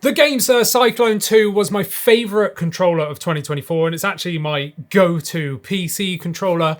The GameSir Cyclone 2 was my favourite controller of 2024, and it's actually my go-to PC controller.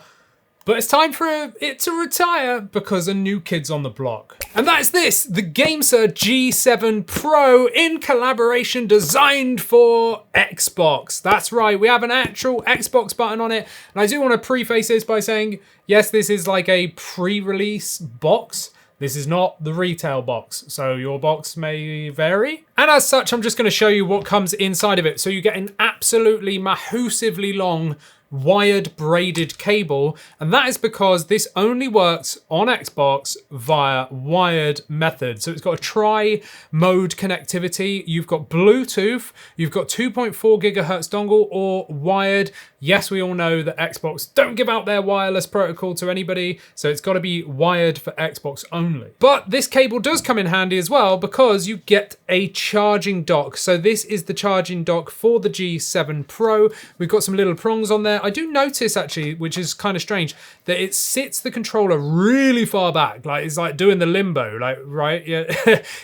But it's time for it to retire because a new kid's on the block. And that is this, the GameSir G7 Pro in collaboration designed for Xbox. That's right, we have an actual Xbox button on it. And I do want to preface this by saying, yes, this is like a pre-release box. This is not the retail box, so your box may vary. And as such, I'm just going to show you what comes inside of it. So you get an absolutely massively long wired braided cable, and that is because this only works on Xbox via wired method. So it's got a tri-mode connectivity. You've got Bluetooth, you've got 2.4 gigahertz dongle or wired. Yes, we all know that Xbox don't give out their wireless protocol to anybody, so it's got to be wired for Xbox only. But this cable does come in handy as well because you get a charging dock. So this is the charging dock for the G7 Pro. We've got some little prongs on there. I do notice actually, which is kind of strange, that it sits the controller really far back. Like it's like doing the limbo, like, right? Yeah.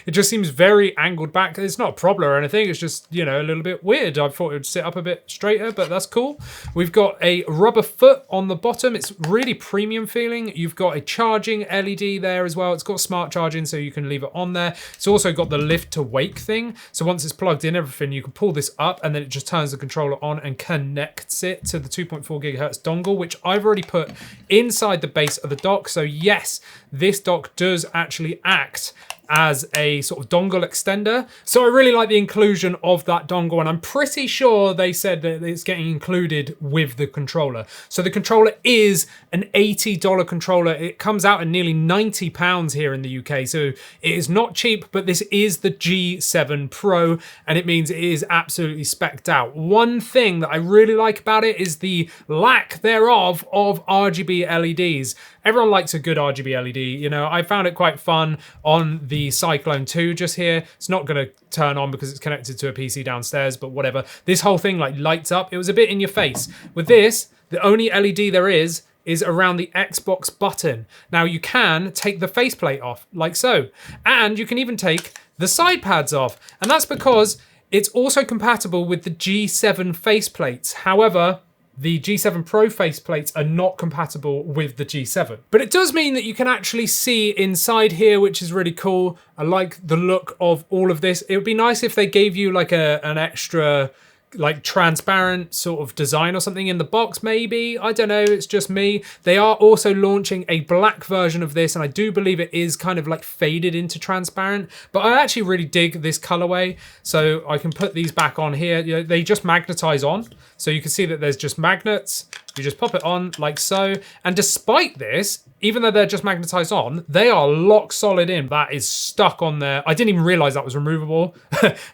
It just seems very angled back. It's not a problem or anything. It's just, you know, a little bit weird. I thought it would sit up a bit straighter, but that's cool. We've got a rubber foot on the bottom. It's really premium feeling. You've got a charging LED there as well. It's got smart charging, so you can leave it on there. It's also got the lift to wake thing. So once it's plugged in everything, you can pull this up and then it just turns the controller on and connects it to the 2.4 gigahertz dongle, which I've already put inside the base of the dock. So yes, this dock does actually act as a sort of dongle extender. So I really like the inclusion of that dongle, and I'm pretty sure they said that it's getting included with the controller. So the controller is an $80 controller. It comes out at nearly £90 here in the UK. So it is not cheap, but this is the G7 Pro, and it means it is absolutely specced out. One thing that I really like about it is the lack thereof of RGB LEDs. Everyone likes a good RGB LED. You know, I found it quite fun on the Cyclone 2 just here. It's not going to turn on because it's connected to a PC downstairs, but whatever. This whole thing like lights up. It was a bit in your face. With this, the only LED there is around the Xbox button. Now you can take the faceplate off like so, and you can even take the side pads off. And that's because it's also compatible with the G7 faceplates. However, the G7 Pro faceplates are not compatible with the G7. But it does mean that you can actually see inside here, which is really cool. I like the look of all of this. It would be nice if they gave you like an extra like transparent sort of design or something in the box, maybe. I don't know, it's just me. They are also launching a black version of this, and I do believe it is kind of like faded into transparent, but I actually really dig this colorway. So I can put these back on here. You know, they just magnetize on. So you can see that there's just magnets. You just pop it on like so. And despite this, even though they're just magnetized on, they are lock solid in. That is stuck on there. I didn't even realize that was removable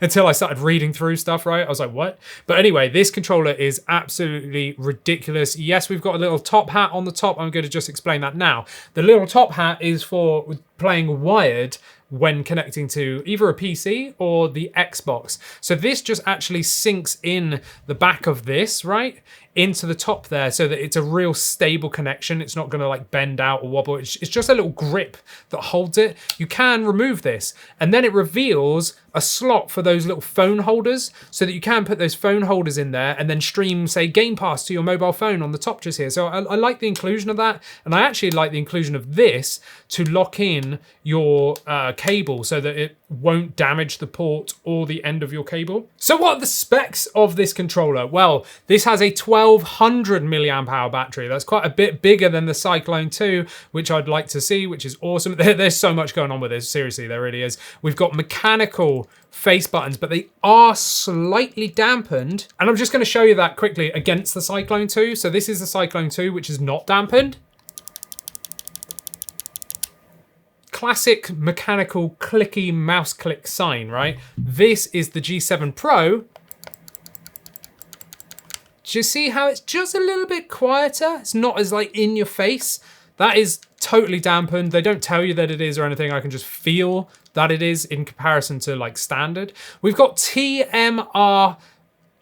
until I started reading through stuff, right? I was like, what? But anyway, this controller is absolutely ridiculous. Yes, we've got a little top hat on the top. I'm going to just explain that now. The little top hat is for playing wired when connecting to either a PC or the Xbox. So this just actually sinks in the back of this, right? Into the top there so that it's a real stable connection. It's not gonna like bend out or wobble. It's just a little grip that holds it. You can remove this and then it reveals a slot for those little phone holders so that you can put those phone holders in there and then stream, say, Game Pass to your mobile phone on the top just here. So I like the inclusion of that. And I actually like the inclusion of this to lock in your cable so that it won't damage the port or the end of your cable. So what are the specs of this controller? Well, this has a 1200 milliamp hour battery. That's quite a bit bigger than the Cyclone 2, which I'd like to see, which is awesome. There's so much going on with this. Seriously, there really is. We've got mechanical face buttons, but they are slightly dampened. And I'm just going to show you that quickly against the Cyclone 2. So this is the Cyclone 2, which is not dampened. Classic mechanical clicky mouse click sign, right? This is the G7 Pro. Do you see how it's just a little bit quieter? It's not as like in your face. That is totally dampened. They don't tell you that it is or anything. I can just feel that it is in comparison to like standard. We've got TMR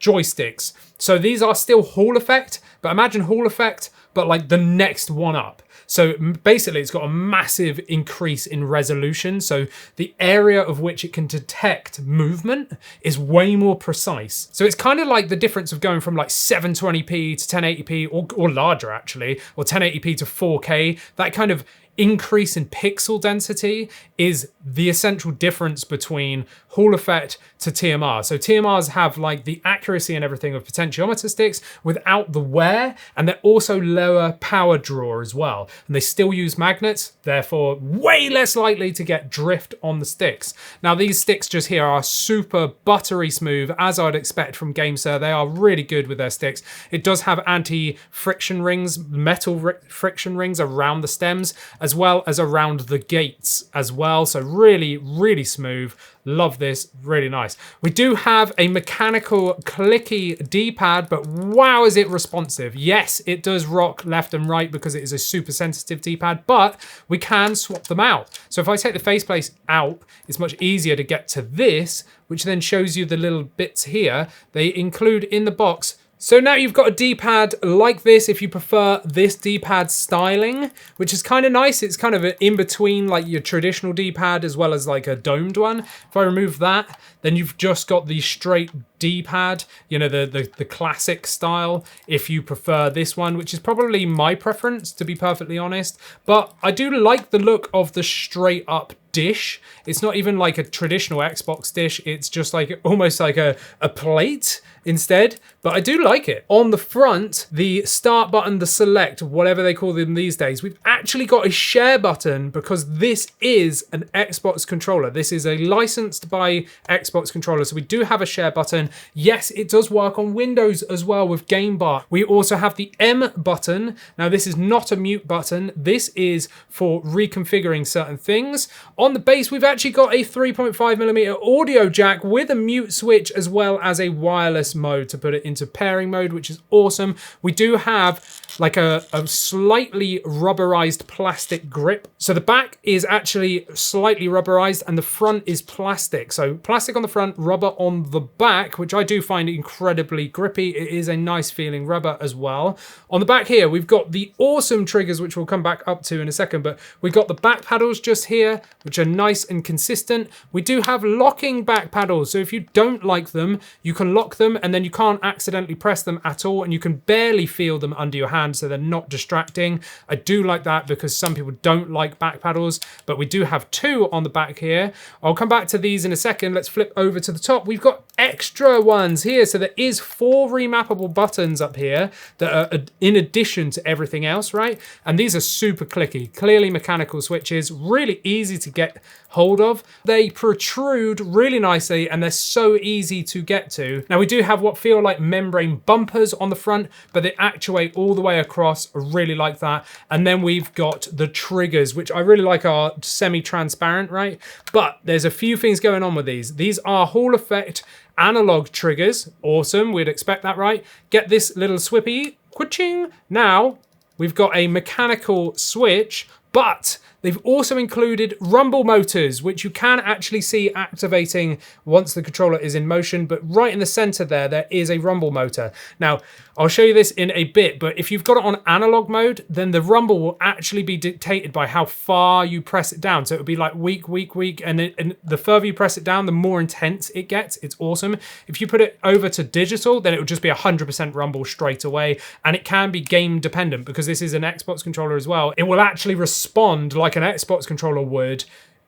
joysticks. So these are still Hall effect, but imagine Hall effect, but like the next one up. So basically it's got a massive increase in resolution. So the area of which it can detect movement is way more precise. So it's kind of like the difference of going from like 720p to 1080p or larger actually, or 1080p to 4K. That kind of increase in pixel density is the essential difference between Hall effect to TMR. So TMRs have like the accuracy and everything of potentiometer sticks without the wear, and they're also lower power draw as well. And they still use magnets, therefore way less likely to get drift on the sticks. Now these sticks just here are super buttery smooth, as I'd expect from GameSir. They are really good with their sticks. It does have anti-friction rings, metal friction rings around the stems, as well as around the gates as well. So really, really smooth. Love this, really nice. We do have a mechanical clicky D-pad, but wow, is it responsive. Yes, it does rock left and right because it is a super sensitive D-pad, but we can swap them out. So if I take the faceplate out, it's much easier to get to this, which then shows you the little bits here. They include in the box. So now you've got a D-pad like this if you prefer this D-pad styling, which is kind of nice. It's kind of in between like your traditional D-pad as well as like a domed one. If I remove that, then you've just got the straight D-pad, you know, the classic style, if you prefer this one, which is probably my preference, to be perfectly honest. But I do like the look of the straight up dish. It's not even like a traditional Xbox dish. It's just like almost like a plate instead, but I do like it. On the front, the start button, the select, whatever they call them these days, we've actually got a share button because this is an Xbox controller. This is a licensed by Xbox controller, so we do have a share button. Yes, it does work on Windows as well with Game Bar. We also have the M button. Now this is not a mute button. This is for reconfiguring certain things. On the base, we've actually got a 3.5mm audio jack with a mute switch as well as a wireless mode to put it into pairing mode, which is awesome. We do have like a slightly rubberized plastic grip. So the back is actually slightly rubberized and the front is plastic. So plastic on the front, rubber on the back, which I do find incredibly grippy. It is a nice feeling rubber as well. On the back here, we've got the awesome triggers, which we'll come back up to in a second, but we've got the back paddles just here, which are nice and consistent. We do have locking back paddles. So if you don't like them, you can lock them and then you can't accidentally press them at all, and you can barely feel them under your hand, so they're not distracting. I do like that because some people don't like back paddles, but we do have two on the back here. I'll come back to these in a second. Let's flip over to the top. We've got extra ones here. So there is 4 remappable buttons up here that are in addition to everything else, right? And these are super clicky, clearly mechanical switches, really easy to get hold of. They protrude really nicely and they're so easy to get to. Now we do have what feel like membrane bumpers on the front, but they actuate all the way across. I really like that. And then we've got the triggers, which I really like are semi-transparent, right? But there's a few things going on with these. These are Hall effect analog triggers. Awesome, we'd expect that, right? Get this little swippy, quitching. Now we've got a mechanical switch, but they've also included rumble motors, which you can actually see activating once the controller is in motion, but right in the center there is a rumble motor. Now, I'll show you this in a bit, but if you've got it on analog mode, then the rumble will actually be dictated by how far you press it down. So it'll be like weak, weak, weak, and the further you press it down, the more intense it gets. It's awesome. If you put it over to digital, then it will just be 100% rumble straight away, and it can be game dependent because this is an Xbox controller as well. It will actually respond like an Xbox controller would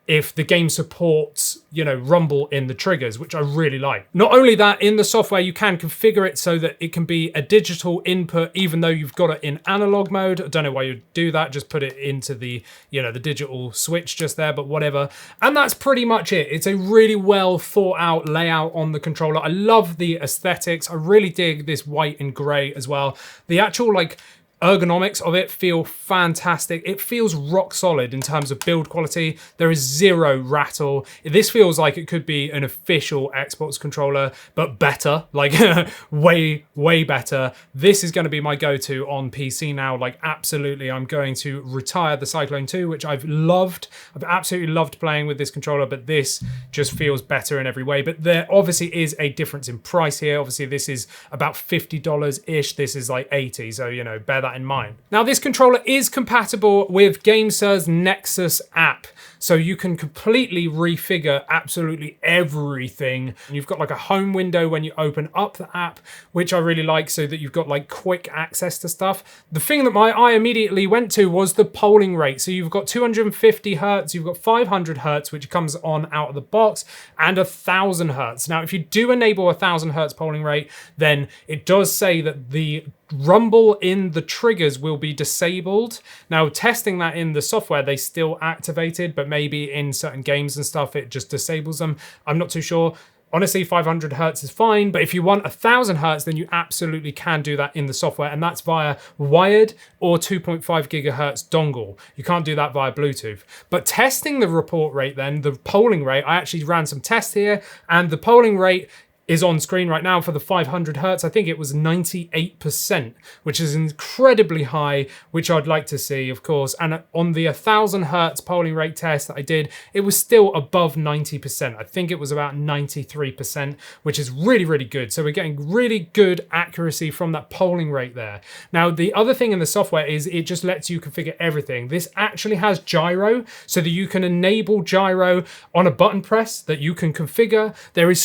if the game supports, you know, rumble in the triggers, which I really like. Not only that, in the software, you can configure it so that it can be a digital input, even though you've got it in analog mode. I don't know why you'd do that. Just put it into the, you know, the digital switch just there, but whatever. And that's pretty much it. It's a really well thought out layout on the controller. I love the aesthetics. I really dig this white and gray as well. The actual like ergonomics of it feel fantastic. It feels rock solid in terms of build quality. There is zero rattle. This feels like it could be an official Xbox controller, but better, like way, way better. This is going to be my go-to on PC now. Like absolutely, I'm going to retire the Cyclone 2, which I've loved. I've absolutely loved playing with this controller, but this just feels better in every way. But there obviously is a difference in price here. Obviously, this is about $50-ish. This is like 80, so, you know, bear that that in mind. Now, this controller is compatible with GameSir's Nexus app. So you can completely refigure absolutely everything. You've got like a home window when you open up the app, which I really like, so that you've got like quick access to stuff. The thing that my eye immediately went to was the polling rate. So you've got 250 hertz, you've got 500 hertz, which comes on out of the box, and 1000 hertz. Now, if you do enable 1000 hertz polling rate, then it does say that the rumble in the triggers will be disabled. Now, testing that in the software, they still activated, but maybe in certain games and stuff, it just disables them. I'm not too sure. Honestly, 500 hertz is fine, but if you want 1000 hertz, then you absolutely can do that in the software, and that's via wired or 2.5 gigahertz dongle. You can't do that via Bluetooth. But testing the report rate then, the polling rate, I actually ran some tests here, and the polling rate is on screen right now for the 500 hertz. I think it was 98%, which is incredibly high, which I'd like to see, of course. And on the 1000 hertz polling rate test that I did, it was still above 90%. I think it was about 93%, which is really, really good. So we're getting really good accuracy from that polling rate there. Now, the other thing in the software is it just lets you configure everything. This actually has gyro, so that you can enable gyro on a button press that you can configure. There is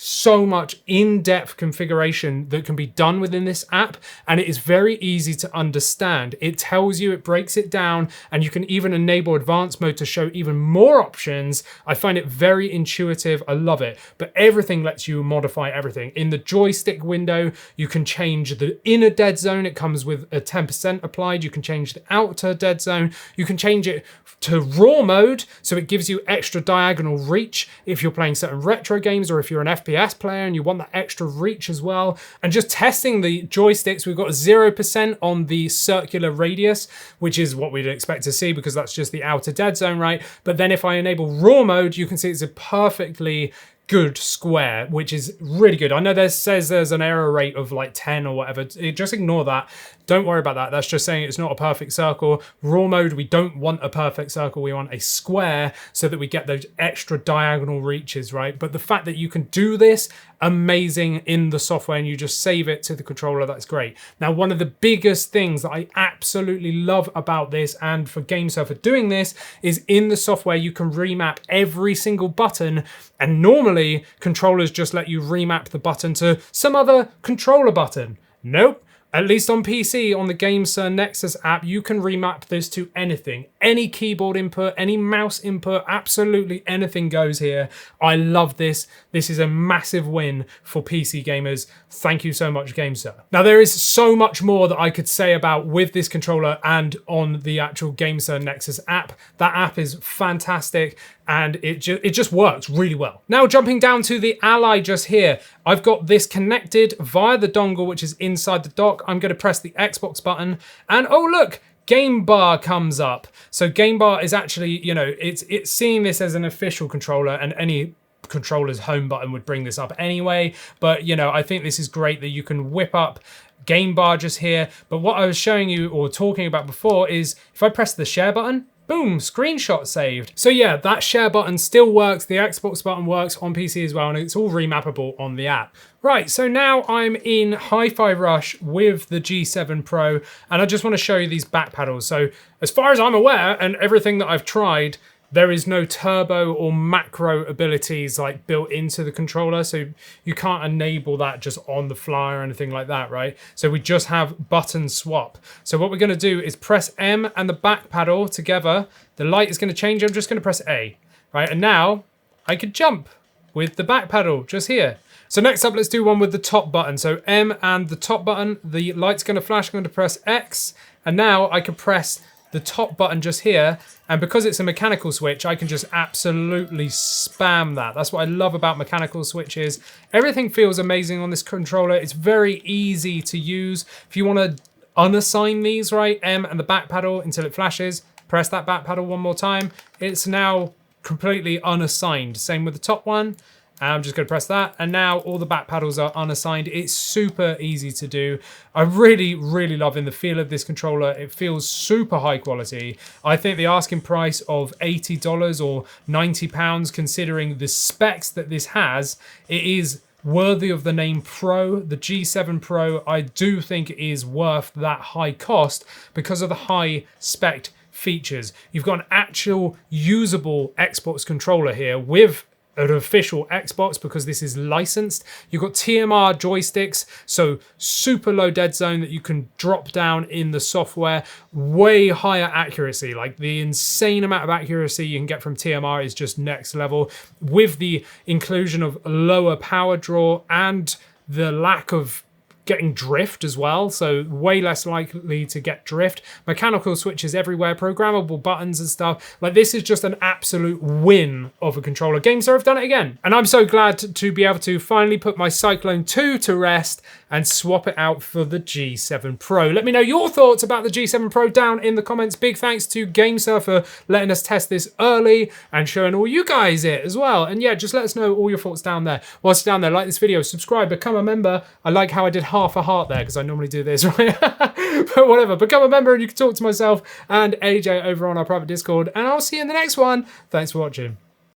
so much in-depth configuration that can be done within this app, and it is very easy to understand. It tells you, it breaks it down, and you can even enable advanced mode to show even more options. I find it very intuitive. I love it. But everything lets you modify everything. In the joystick window, you can change the inner dead zone. It comes with a 10% applied. You can change the outer dead zone. You can change it to raw mode, so it gives you extra diagonal reach if you're playing certain retro games, or if you're an FPS player and you want that extra reach as well. And just testing the joysticks, we've got 0% on the circular radius, which is what we'd expect to see because that's just the outer dead zone, right? But then if I enable raw mode, you can see it's a perfectly good square, which is really good. I know says there's an error rate of like 10 or whatever. Just ignore that. Don't worry about that. That's just saying it's not a perfect circle. Raw mode, we don't want a perfect circle. We want a square so that we get those extra diagonal reaches, right? But the fact that you can do this, amazing in the software, and you just save it to the controller, that's great. Now, one of the biggest things that I absolutely love about this, and for GameSir for doing this, is in the software you can remap every single button, and normally controllers just let you remap the button to some other controller button. Nope. At least on PC, on the GameSir Nexus app, you can remap this to anything. Any keyboard input, any mouse input, absolutely anything goes here. I love this. This is a massive win for PC gamers. Thank you so much, GameSir. Now, there is so much more that I could say about with this controller and on the actual GameSir Nexus app. That app is fantastic, and it just works really well. Now, jumping down to the Ally just here, I've got this connected via the dongle, which is inside the dock. I'm going to press the Xbox button, and oh look, Game Bar comes up. So Game Bar is actually, you know, it's seeing this as an official controller, and any controller's home button would bring this up anyway. But, you know, I think this is great that you can whip up Game Bar just here. But what I was showing you or talking about before is if I press the share button, boom, screenshot saved. So yeah, that share button still works. The Xbox button works on PC as well, and it's all remappable on the app. Right, so now I'm in Hi-Fi Rush with the G7 Pro, and I just want to show you these back paddles. So as far as I'm aware, and everything that I've tried, there is no turbo or macro abilities like built into the controller, so you can't enable that just on the fly or anything like that, right? So we just have button swap. So what we're gonna do is press M and the back paddle together. The light is gonna change. I'm just gonna press A, right? And now I could jump with the back paddle just here. So next up, let's do one with the top button. So M and the top button, the light's gonna flash. I'm gonna press X, and now I can press the top button just here, and because it's a mechanical switch, I can just absolutely spam that. That's what I love about mechanical switches. Everything feels amazing on this controller. It's very easy to use. If you want to unassign these, right, M and the back paddle until it flashes, press that back paddle one more time. It's now completely unassigned. Same with the top one. I'm just going to press that, and now all the back paddles are unassigned. It's super easy to do. I'm really, really loving the feel of this controller. It feels super high quality. I think the asking price of $80 or £90, considering the specs that this has, it is worthy of the name Pro. The G7 Pro, I do think, is worth that high cost because of the high spec features. You've got an actual usable Xbox controller here with an official Xbox because this is licensed. You've got TMR joysticks, so super low dead zone that you can drop down in the software. Way higher accuracy, like the insane amount of accuracy you can get from TMR is just next level, with the inclusion of lower power draw and the lack of getting drift as well, so way less likely to get drift. Mechanical switches everywhere, programmable buttons and stuff. Like, this is just an absolute win of a controller. GameSir have done it again, and I'm so glad to be able to finally put my Cyclone 2 to rest and swap it out for the G7 Pro. Let me know your thoughts about the G7 Pro down in the comments. Big thanks to GameSir for letting us test this early and showing all you guys it as well. And yeah, just let us know all your thoughts down there. Whilst you're down there, like this video, subscribe, become a member. I like how I did half a heart there because I normally do this, right? But whatever, become a member and you can talk to myself and AJ over on our private Discord, and I'll see you in the next one. Thanks for watching.